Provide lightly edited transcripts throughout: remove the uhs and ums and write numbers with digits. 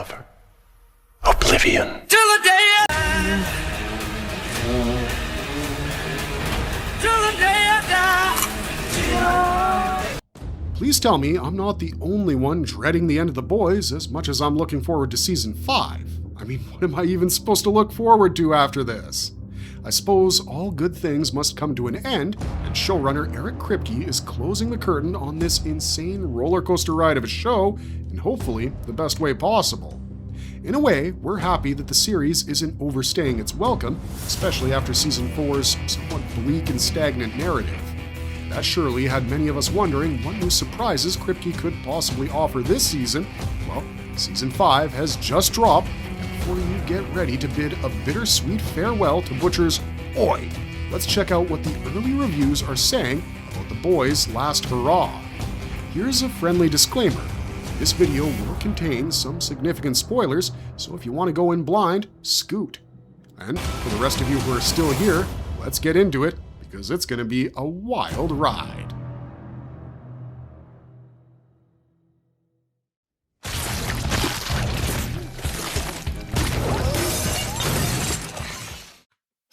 forever. Oblivion. Till the day I die. Please tell me I'm not the only one dreading the end of The Boys as much as I'm looking forward to Season 5. I mean, what am I even supposed to look forward to after this? I suppose all good things must come to an end, and showrunner Eric Kripke is closing the curtain on this insane roller coaster ride of a show in hopefully the best way possible. In a way, we're happy that the series isn't overstaying its welcome, especially after Season 4's somewhat bleak and stagnant narrative. That surely had many of us wondering what new surprises Kripke could possibly offer this season. Well, Season 5 has just dropped, and before you get ready to bid a bittersweet farewell to Butcher's Oi, let's check out what the early reviews are saying about The Boys' last hurrah. Here's a friendly disclaimer. This video will contain some significant spoilers, so if you want to go in blind, scoot. And for the rest of you who are still here, let's get into it, because it's going to be a wild ride.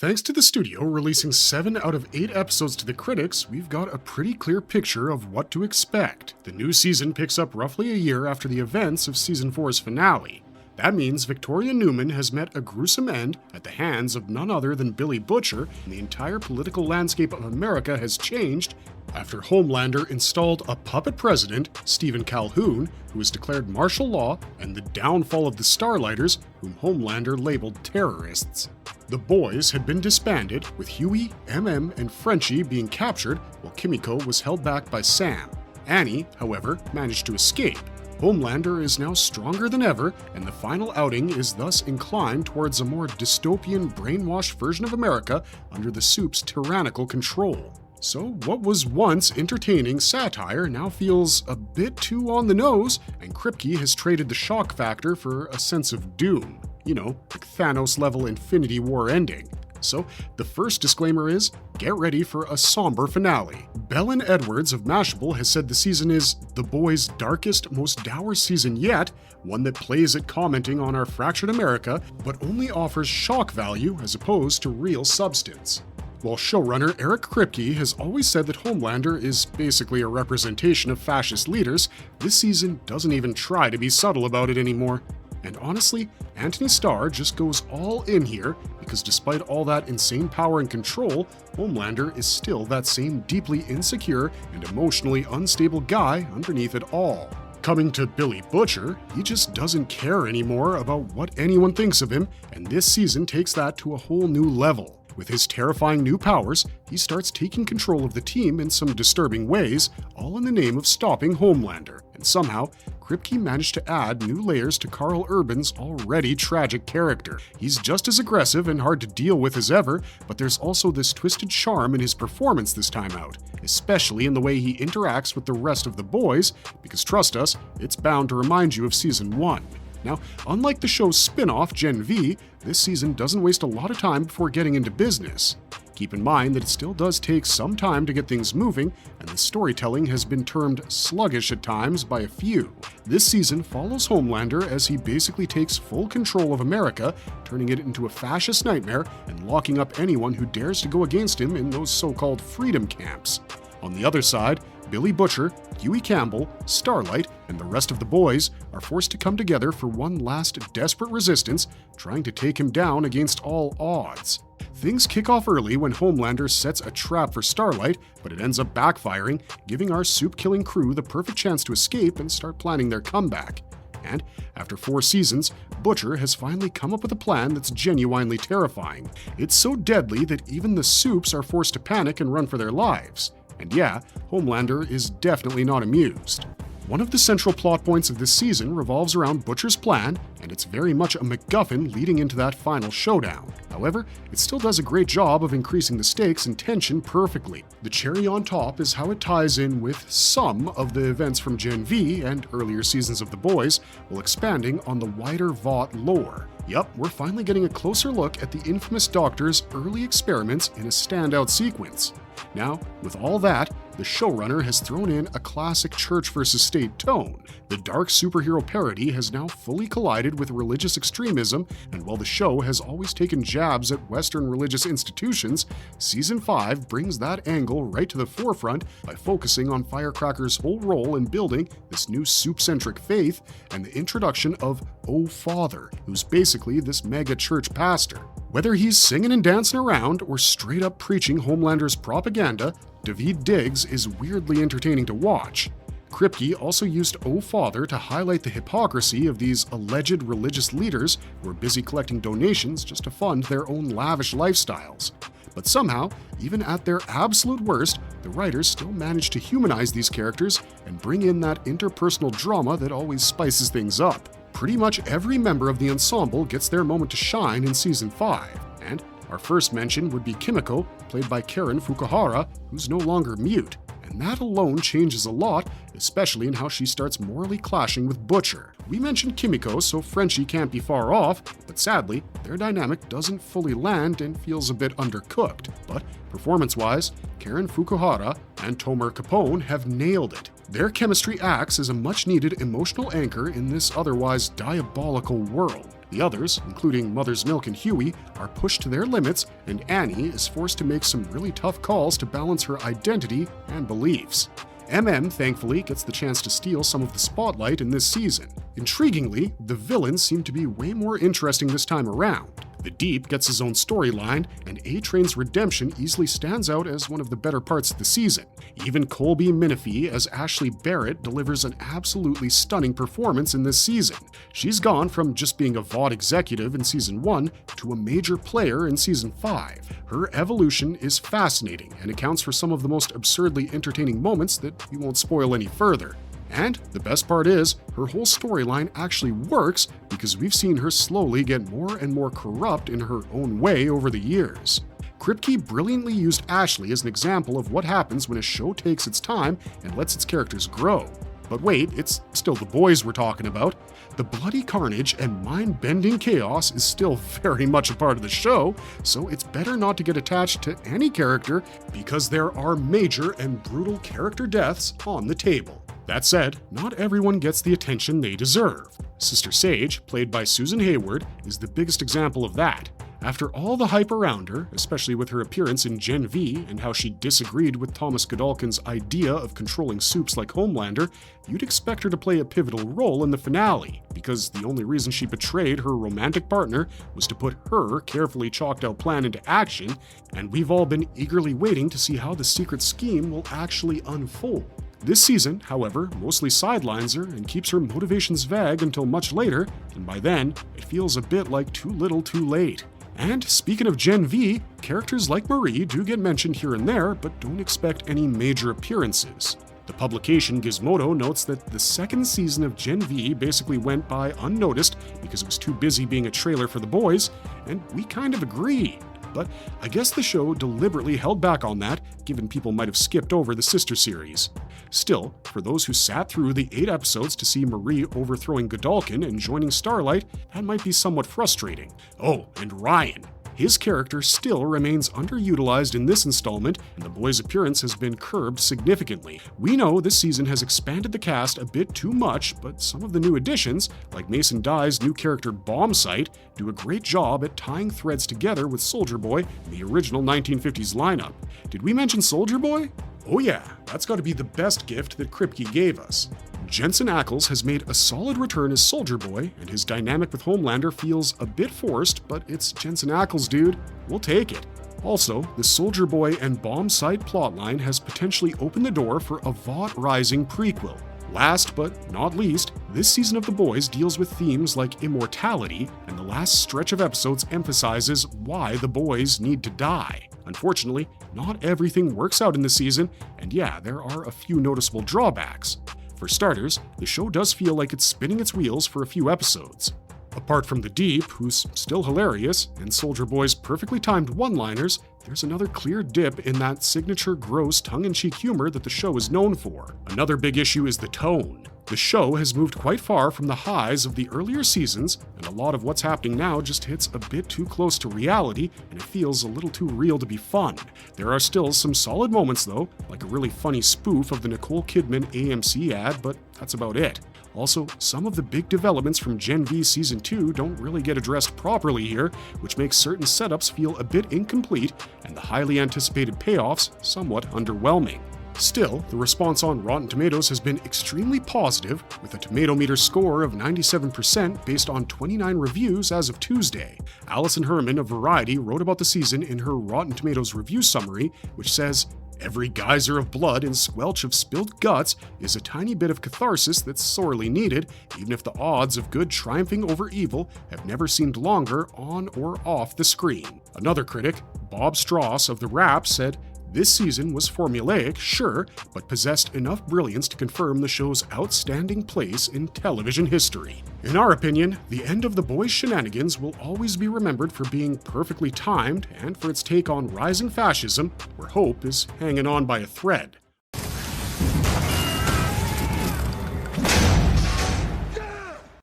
Thanks to the studio releasing 7 out of 8 episodes to the critics, we've got a pretty clear picture of what to expect. The new season picks up roughly a year after the events of Season 4's finale. That means Victoria Newman has met a gruesome end at the hands of none other than Billy Butcher, and the entire political landscape of America has changed after Homelander installed a puppet president, Stephen Calhoun, who has declared martial law, and the downfall of the Starlighters, whom Homelander labeled terrorists. The Boys had been disbanded, with Huey, MM, and Frenchie being captured, while Kimiko was held back by Sam. Annie, however, managed to escape. Homelander is now stronger than ever, and the final outing is thus inclined towards a more dystopian, brainwashed version of America under the Soup's tyrannical control. So what was once entertaining satire now feels a bit too on the nose, and Kripke has traded the shock factor for a sense of doom. You know, like Thanos-level Infinity War ending. So, the first disclaimer is, get ready for a somber finale. Belen Edwards of Mashable has said the season is The Boys' darkest, most dour season yet, one that plays at commenting on our fractured America, but only offers shock value as opposed to real substance. While showrunner Eric Kripke has always said that Homelander is basically a representation of fascist leaders, this season doesn't even try to be subtle about it anymore. And honestly, Anthony Starr just goes all in here because despite all that insane power and control, Homelander is still that same deeply insecure and emotionally unstable guy underneath it all. Coming to Billy Butcher, he just doesn't care anymore about what anyone thinks of him, and this season takes that to a whole new level. With his terrifying new powers, he starts taking control of the team in some disturbing ways, all in the name of stopping Homelander. And somehow, Kripke managed to add new layers to Karl Urban's already tragic character. He's just as aggressive and hard to deal with as ever, but there's also this twisted charm in his performance this time out, especially in the way he interacts with the rest of the boys, because trust us, it's bound to remind you of Season 1. Now, unlike the show's spin-off, Gen V, this season doesn't waste a lot of time before getting into business. Keep in mind that it still does take some time to get things moving, and the storytelling has been termed sluggish at times by a few. This season follows Homelander as he basically takes full control of America, turning it into a fascist nightmare and locking up anyone who dares to go against him in those so-called freedom camps. On the other side, Billy Butcher, Huey Campbell, Starlight, and the rest of the boys are forced to come together for one last desperate resistance, trying to take him down against all odds. Things kick off early when Homelander sets a trap for Starlight, but it ends up backfiring, giving our soup-killing crew the perfect chance to escape and start planning their comeback. And after 4 seasons, Butcher has finally come up with a plan that's genuinely terrifying. It's so deadly that even the Soups are forced to panic and run for their lives. And yeah, Homelander is definitely not amused. One of the central plot points of this season revolves around Butcher's plan, and it's very much a MacGuffin leading into that final showdown. However, it still does a great job of increasing the stakes and tension perfectly. The cherry on top is how it ties in with some of the events from Gen V and earlier seasons of The Boys, while expanding on the wider Vought lore. Yup, we're finally getting a closer look at the infamous Doctor's early experiments in a standout sequence. Now, with all that, the showrunner has thrown in a classic church versus state tone. The dark superhero parody has now fully collided with religious extremism, and while the show has always taken jabs at Western religious institutions, Season 5 brings that angle right to the forefront by focusing on Firecracker's whole role in building this new soup-centric faith and the introduction of O Father, who's basically this mega church pastor. Whether he's singing and dancing around or straight up preaching Homelander's propaganda, Daveed Diggs is weirdly entertaining to watch. Kripke also used O Father to highlight the hypocrisy of these alleged religious leaders who are busy collecting donations just to fund their own lavish lifestyles. But somehow, even at their absolute worst, the writers still manage to humanize these characters and bring in that interpersonal drama that always spices things up. Pretty much every member of the ensemble gets their moment to shine in Season 5, and our first mention would be Kimiko, played by Karen Fukuhara, who's no longer mute. And that alone changes a lot, especially in how she starts morally clashing with Butcher. We mentioned Kimiko, so Frenchie can't be far off, but sadly, their dynamic doesn't fully land and feels a bit undercooked. But performance-wise, Karen Fukuhara and Tomer Capone have nailed it. Their chemistry acts as a much-needed emotional anchor in this otherwise diabolical world. The others, including Mother's Milk and Huey, are pushed to their limits, and Annie is forced to make some really tough calls to balance her identity and beliefs. MM, thankfully, gets the chance to steal some of the spotlight in this season. Intriguingly, the villains seem to be way more interesting this time around. The Deep gets his own storyline, and A-Train's redemption easily stands out as one of the better parts of the season. Even Colby Minifee as Ashley Barrett delivers an absolutely stunning performance in this season. She's gone from just being a VOD executive in Season 1 to a major player in Season 5. Her evolution is fascinating and accounts for some of the most absurdly entertaining moments that we won't spoil any further. And the best part is, her whole storyline actually works because we've seen her slowly get more and more corrupt in her own way over the years. Kripke brilliantly used Ashley as an example of what happens when a show takes its time and lets its characters grow. But wait, it's still the boys we're talking about. The bloody carnage and mind-bending chaos is still very much a part of the show, so it's better not to get attached to any character because there are major and brutal character deaths on the table. That said, not everyone gets the attention they deserve. Sister Sage, played by Susan Hayward, is the biggest example of that. After all the hype around her, especially with her appearance in Gen V and how she disagreed with Thomas Godolkin's idea of controlling soups like Homelander, you'd expect her to play a pivotal role in the finale, because the only reason she betrayed her romantic partner was to put her carefully chalked out plan into action, and we've all been eagerly waiting to see how the secret scheme will actually unfold. This season, however, mostly sidelines her and keeps her motivations vague until much later, and by then, it feels a bit like too little too late. And speaking of Gen V, characters like Marie do get mentioned here and there, but don't expect any major appearances. The publication Gizmodo notes that the second season of Gen V basically went by unnoticed because it was too busy being a trailer for the boys, and we kind of agree. But I guess the show deliberately held back on that, given people might have skipped over the sister series. Still, for those who sat through the 8 episodes to see Marie overthrowing Godolkin and joining Starlight, that might be somewhat frustrating. Oh, and Ryan. His character still remains underutilized in this installment, and the boy's appearance has been curbed significantly. We know this season has expanded the cast a bit too much, but some of the new additions, like Mason Dye's new character Bombsight, do a great job at tying threads together with Soldier Boy in the original 1950s lineup. Did we mention Soldier Boy? Oh yeah, that's got to be the best gift that Kripke gave us. Jensen Ackles has made a solid return as Soldier Boy, and his dynamic with Homelander feels a bit forced, but it's Jensen Ackles, dude. We'll take it. Also, the Soldier Boy and Bombsight plotline has potentially opened the door for a Vought Rising prequel. Last but not least, this season of The Boys deals with themes like immortality, and the last stretch of episodes emphasizes why the boys need to die. Unfortunately, not everything works out in the season, and yeah, there are a few noticeable drawbacks. For starters, the show does feel like it's spinning its wheels for a few episodes. Apart from the Deep, who's still hilarious, and Soldier Boy's perfectly timed one-liners, there's another clear dip in that signature gross tongue-in-cheek humor that the show is known for. Another big issue is the tone. The show has moved quite far from the highs of the earlier seasons, and a lot of what's happening now just hits a bit too close to reality, and it feels a little too real to be fun. There are still some solid moments though, like a really funny spoof of the Nicole Kidman AMC ad, but that's about it. Also, some of the big developments from Gen V Season 2 don't really get addressed properly here, which makes certain setups feel a bit incomplete, and the highly anticipated payoffs somewhat underwhelming. Still, the response on Rotten Tomatoes has been extremely positive, with a tomato meter score of 97% based on 29 reviews as of Tuesday. Alison Herman of Variety wrote about the season in her Rotten Tomatoes review summary, which says, "Every geyser of blood and squelch of spilled guts is a tiny bit of catharsis that's sorely needed, even if the odds of good triumphing over evil have never seemed longer on or off the screen." Another critic, Bob Strauss of The Wrap, said, "This season was formulaic, sure, but possessed enough brilliance to confirm the show's outstanding place in television history." In our opinion, the end of the boys' shenanigans will always be remembered for being perfectly timed and for its take on rising fascism, where hope is hanging on by a thread.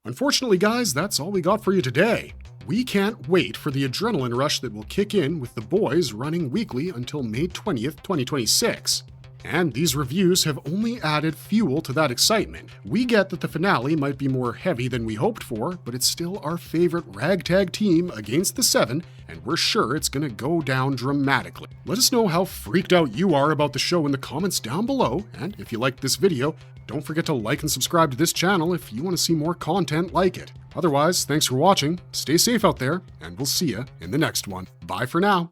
Unfortunately, guys, that's all we got for you today. We can't wait for the adrenaline rush that will kick in with The Boys running weekly until May 20th, 2026. And these reviews have only added fuel to that excitement. We get that the finale might be more heavy than we hoped for, but it's still our favorite ragtag team against the Seven, and we're sure it's gonna go down dramatically. Let us know how freaked out you are about the show in the comments down below, and if you liked this video, don't forget to like and subscribe to this channel if you want to see more content like it. Otherwise, thanks for watching, stay safe out there, and we'll see you in the next one. Bye for now.